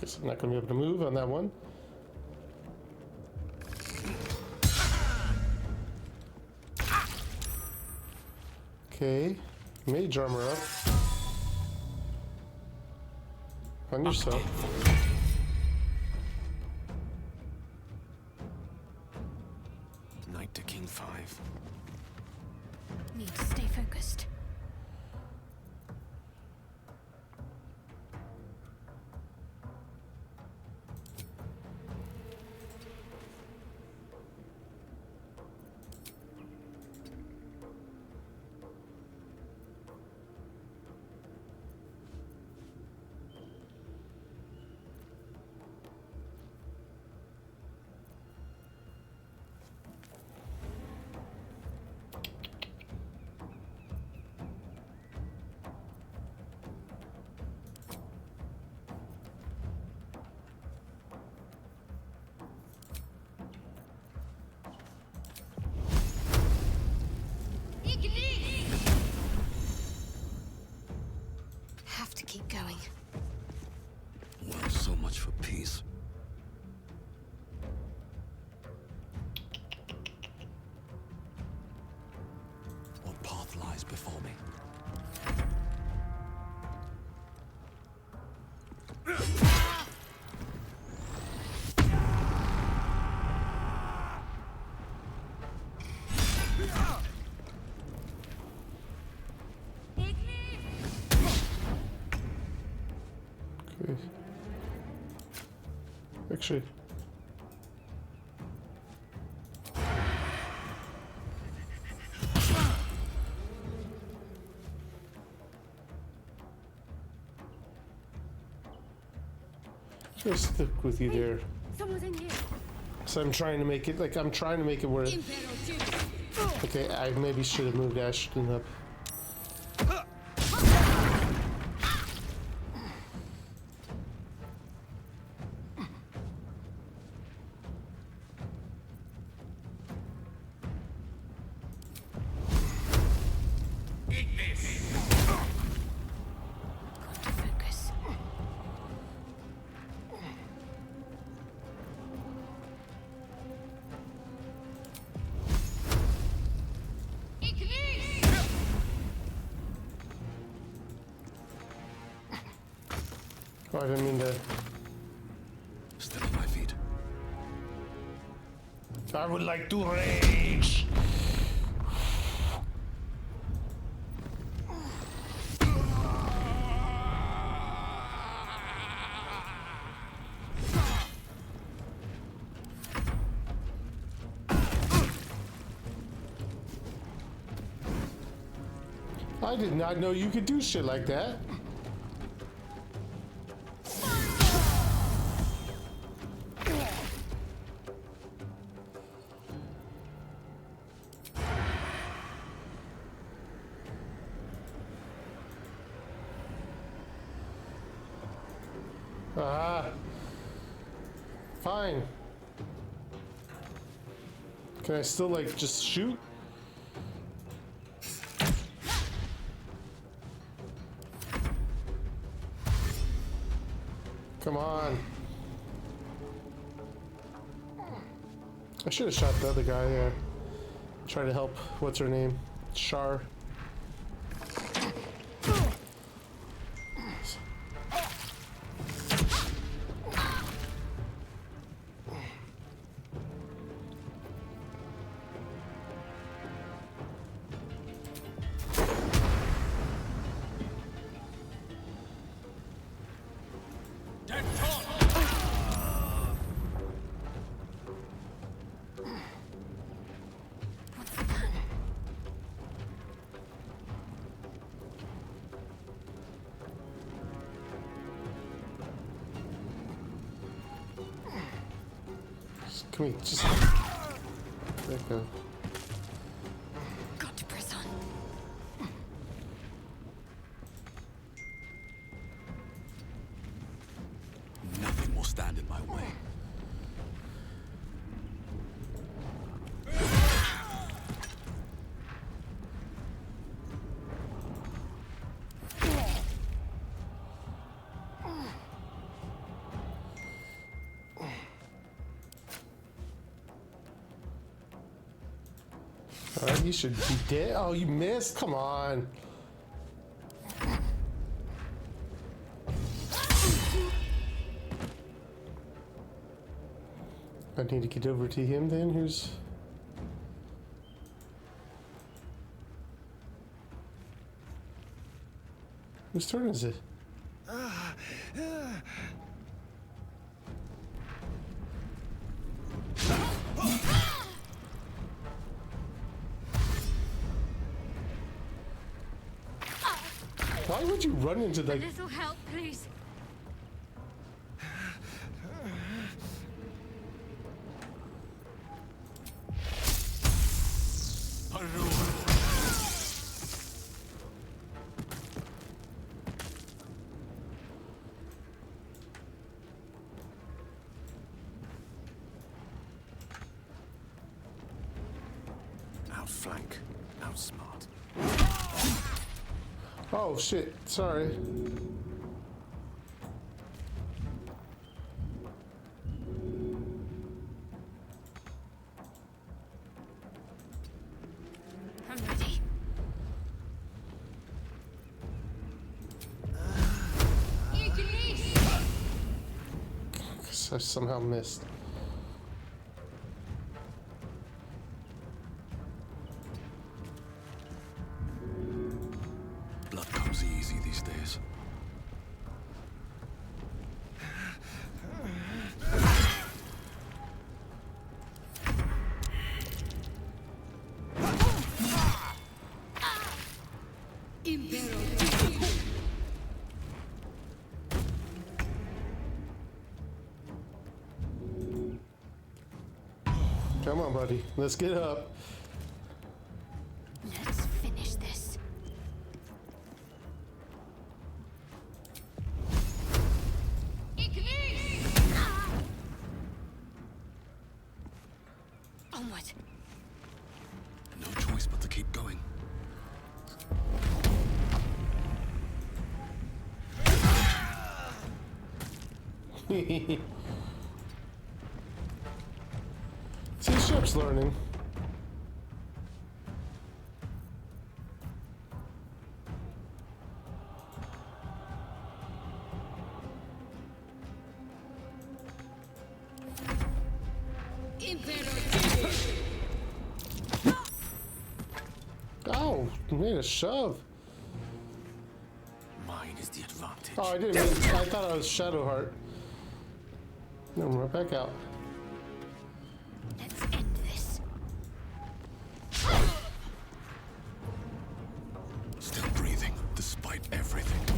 Guess I'm not gonna be able to move on that one. Okay, mage armor up. On yourself. Knight to King 5. Need to stay focused. Have to keep going. Well, so much for peace. What path lies before me? actually. Just stick with you there. Someone's in here. So I'm trying to make it, like, I'm trying to make it where... Okay, I maybe should have moved Ashton up. Focus. Oh, I didn't mean to... Still on my feet. I would like to rage! I did not know you could do shit like that. Fine. Can I still, like, just shoot? Come on. I should have shot the other guy there. Try to help. What's her name? Shar. Can we just... There we go. Got to press on. Nothing will stand in my way. Alright, you should be dead. Oh, you missed? Come on. I need to get over to him then. Whose turn is it? Why would you run into the... A little help, please. Outflank, outsmart. Oh shit, sorry. I'm ready. I somehow missed. Blood comes easy these days. Come on, buddy. Let's get up. Let's finish this. Onward. No choice but to keep going. See, Shep's learning. Oh, made a shove. Mine is the advantage. Oh, I didn't mean, I thought I was Shadowheart. No, I'm right back out. Let's end this. Still breathing, despite everything.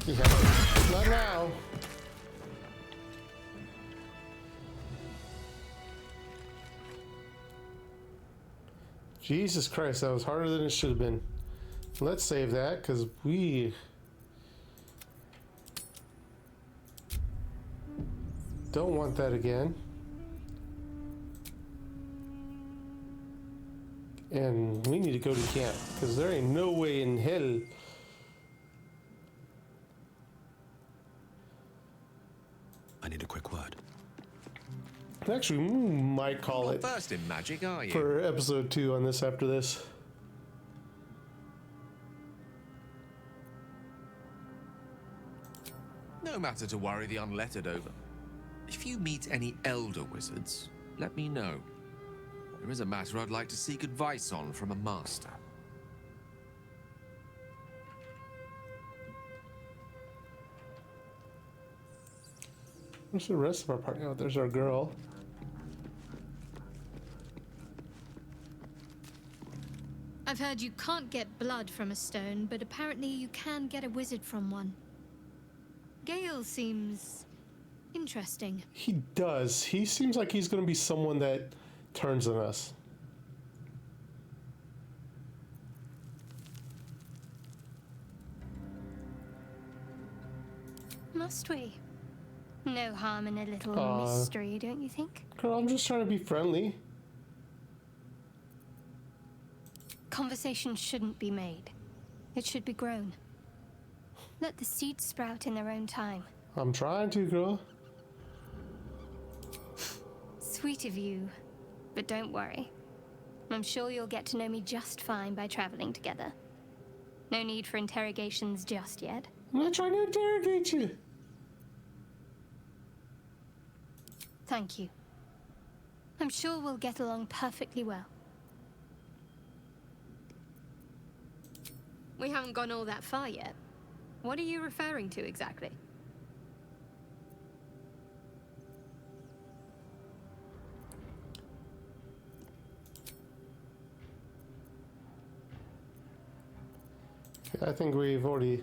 Yeah, not now. Jesus Christ, that was harder than it should have been. Let's save that, because we don't want that again. And we need to go to camp, because there ain't no way in hell. I need a quick word. Actually, we might call Not it versed in magic, are you? for episode 2 on this after this. No matter to worry the unlettered over. If you meet any elder wizards, let me know. There is a matter I'd like to seek advice on from a master. Where's the rest of our party? Oh, there's our girl. I've heard you can't get blood from a stone, but apparently you can get a wizard from one. Gale seems interesting. He does. He seems like he's going to be someone that turns on us. Must we? No harm in a little mystery, don't you think? Girl, I'm just trying to be friendly. Conversation shouldn't be made. It should be grown. Let the seeds sprout in their own time. I'm trying to, girl. Sweet of you, but don't worry. I'm sure you'll get to know me just fine by traveling together. No need for interrogations just yet. I'm not trying to interrogate you. Thank you. I'm sure we'll get along perfectly well. We haven't gone all that far yet. What are you referring to exactly? I think we've already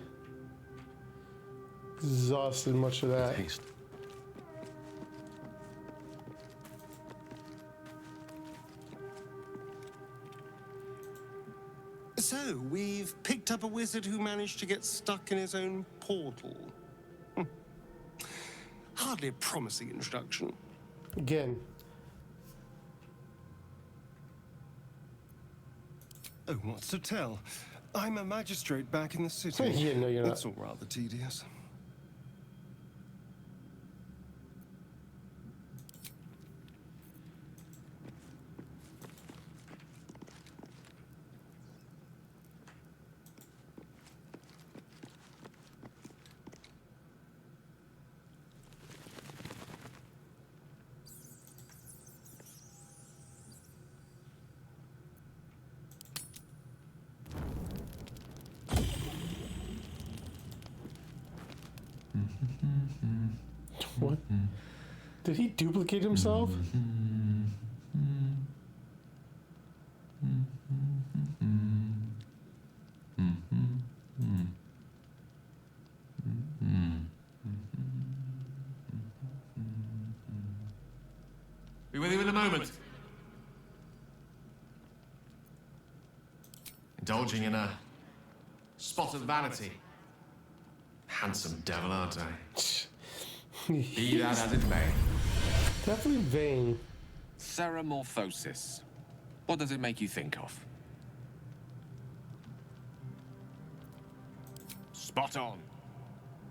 exhausted much of that. Haste. So, we've picked up a wizard who managed to get stuck in his own portal. Hardly a promising introduction. Again. Oh, what's to tell? I'm a magistrate back in the city. Yeah, no, you're not. It's all rather tedious. What? Did he duplicate himself? indulging in a spot of vanity. Handsome devil, aren't I? Be that as it may. Definitely vain. Ceramorphosis. What does it make you think of? Spot on.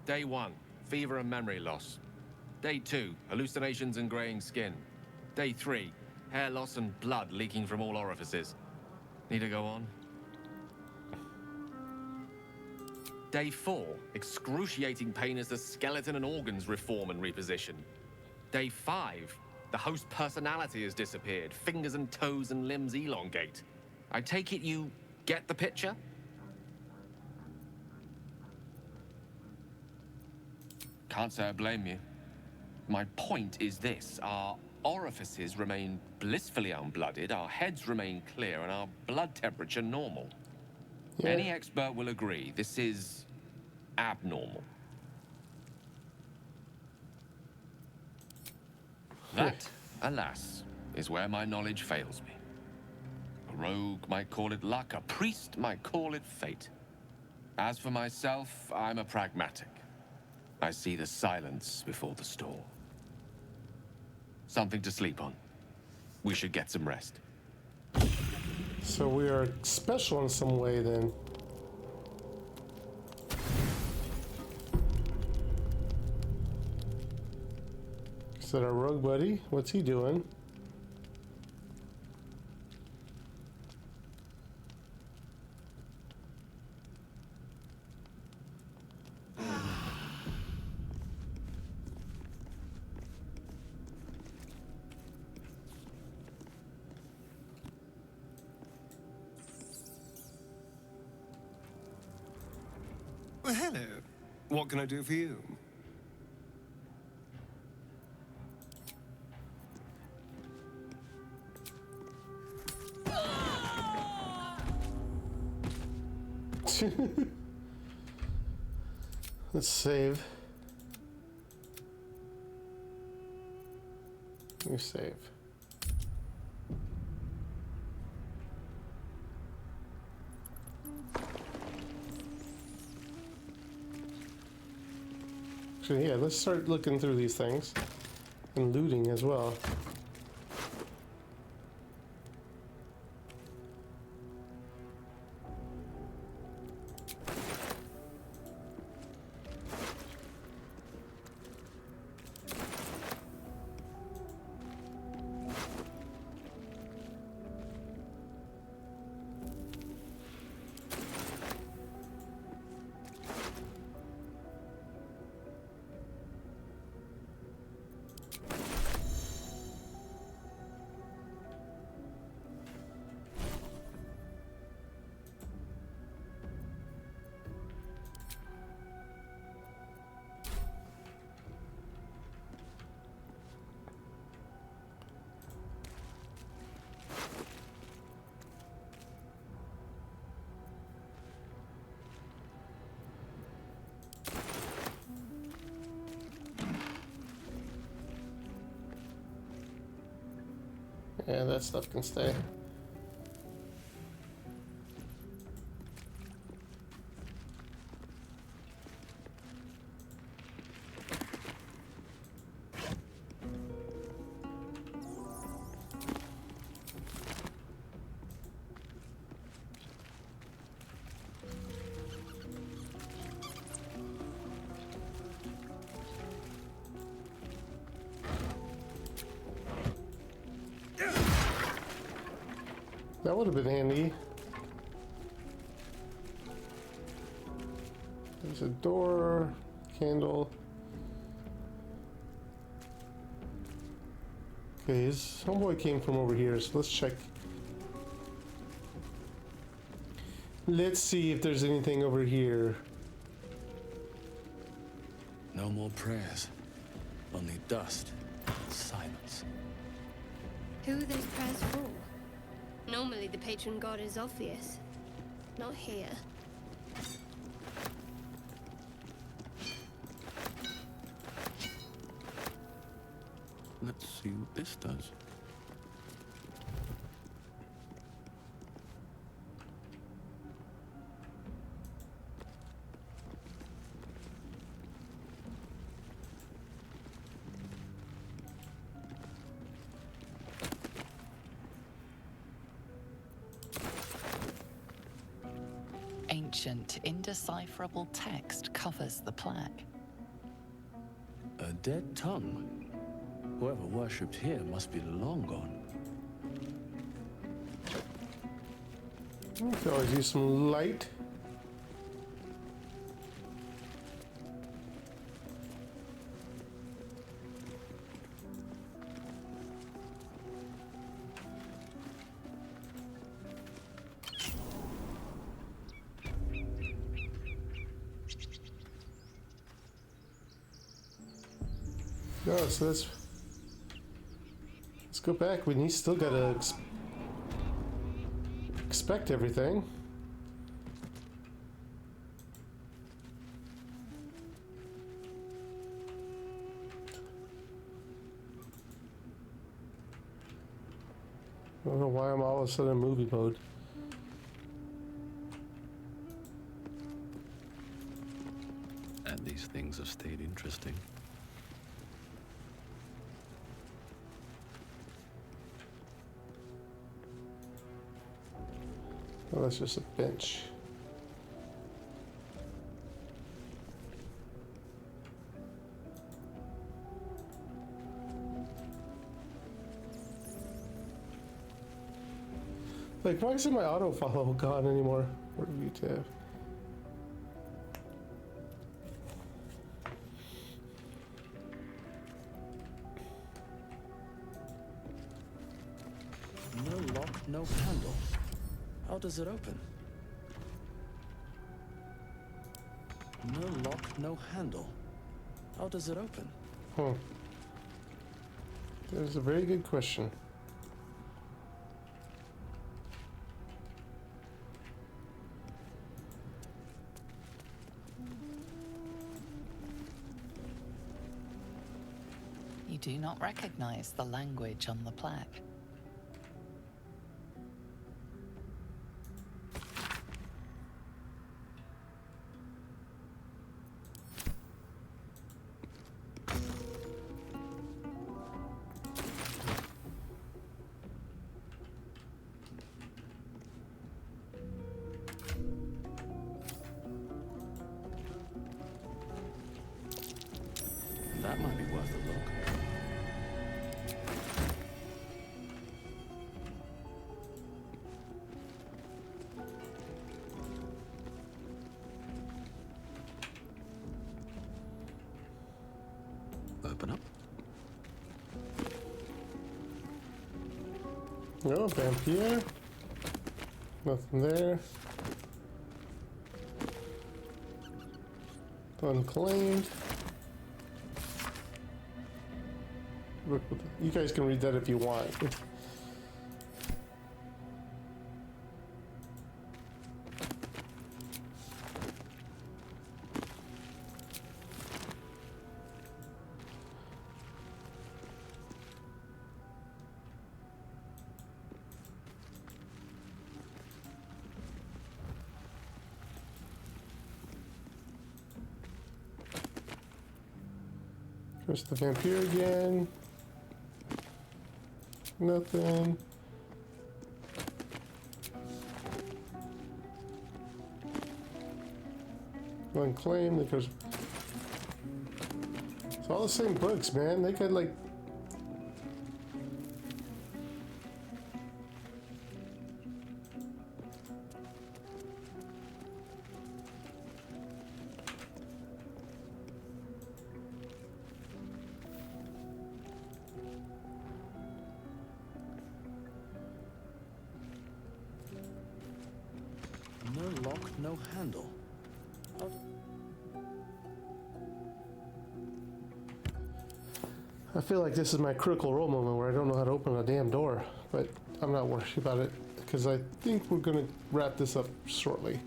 Day 1, fever and memory loss. Day 2, hallucinations and graying skin. Day 3, hair loss and blood leaking from all orifices. Need to go on? Day 4, excruciating pain as the skeleton and organs reform and reposition. Day 5, the host personality has disappeared. Fingers and toes and limbs elongate. I take it you get the picture? Can't say I blame you. My point is this. Our orifices remain blissfully unblooded, our heads remain clear, and our blood temperature normal. Yeah. Any expert will agree this is abnormal. That, alas, is where my knowledge fails me. A rogue might call it luck, a priest might call it fate. As for myself, I'm a pragmatic. I see the silence before the storm. Something to sleep on. We should get some rest. So we are special in some way then. Is that our rogue buddy? What's he doing? Well, hello. What can I do for you? Let's save. You save. Actually, yeah, let's start looking through these things and looting as well. Yeah, that stuff can stay. That would have been handy. There's a door, candle. Okay, his homeboy came from over here, so let's check. Let's see if there's anything over here. No more prayers. Only dust. Silence. Who are those prayers for? Normally the patron god is obvious. Not here. Let's see what this does. ancient, indecipherable text covers the plaque. A dead tongue. Whoever worshipped here must be long gone. We can always use some light. No, so let's go back. Still gotta expect everything. I don't know why I'm all of a sudden in movie mode. And these things have stayed interesting. Oh, that's just a bench. Like, why isn't my auto follow gone anymore? Where do you tab? No lock, no handle. How does it open? No lock, no handle. How does it open? That is a very good question. You do not recognize the language on the plaque. That might be worth a look. Open up. No, vampire. Nothing there. Unclaimed. You guys can read that if you want. There's the vampire again. Nothing. Unclaimed because it's all the same books, man. They could like No lock, no handle. I feel like this is my critical role moment where I don't know how to open a damn door, but I'm not worried about it because I think we're gonna wrap this up shortly.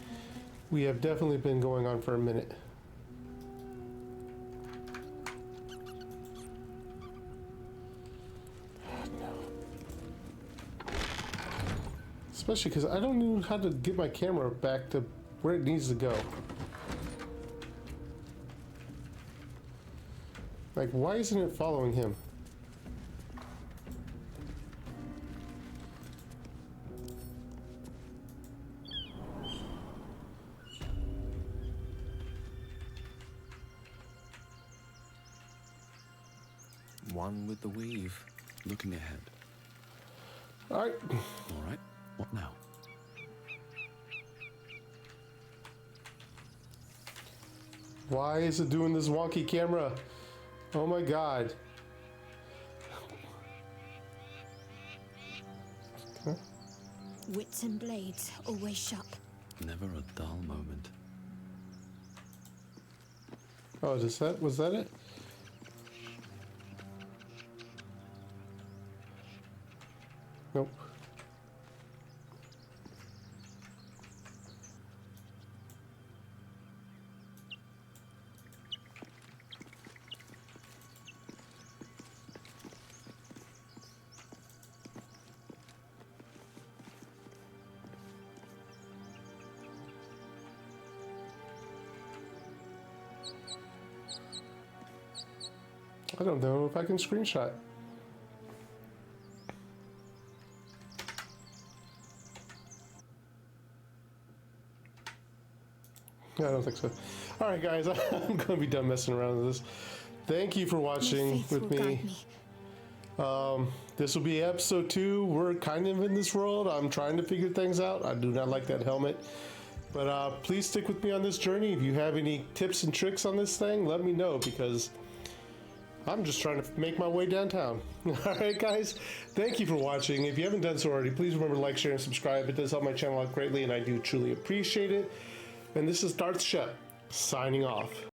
We have definitely been going on for a minute. Especially because I don't know how to get my camera back to where it needs to go. Like, why isn't it following him? one with the weave. Looking ahead. All right. All right. What now? Why is it doing this wonky camera? Oh my god. Okay. Wits and blades, always sharp. Never a dull moment. Oh, was that it? Nope. I don't know if I can screenshot. I don't think so. All right, guys, I'm going to be done messing around with this. Thank you for watching with me. This will be episode 2. We're kind of in this world. I'm trying to figure things out. I do not like that helmet. But please stick with me on this journey. If you have any tips and tricks on this thing, let me know, because I'm just trying to make my way downtown. All right, guys, thank you for watching. If you haven't done so already, please remember to like, share, and subscribe. It does help my channel out greatly, and I do truly appreciate it. And this is Darth Shep, signing off.